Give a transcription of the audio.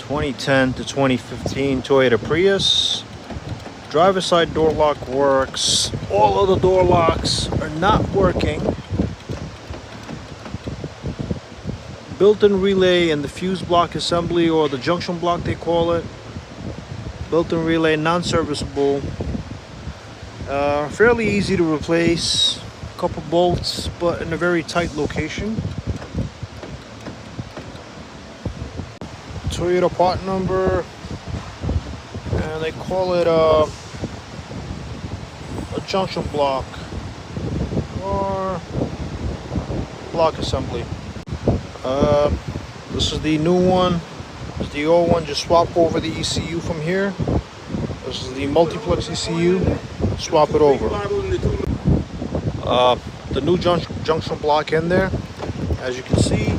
2010 to 2015 Toyota Prius. Driver side door lock works. All other door locks are not working. Built-in relay and the fuse block assembly, or the junction block they call it. Built-in relay non-serviceable. Fairly easy to replace. A couple bolts, but in a very tight location. Toyota part number, and they call it a junction block or block assembly. This is the new one. This is the old one. Just swap over the ECU from here. This is the multiplex ECU. Swap it over. The new junction block in there, as you can see.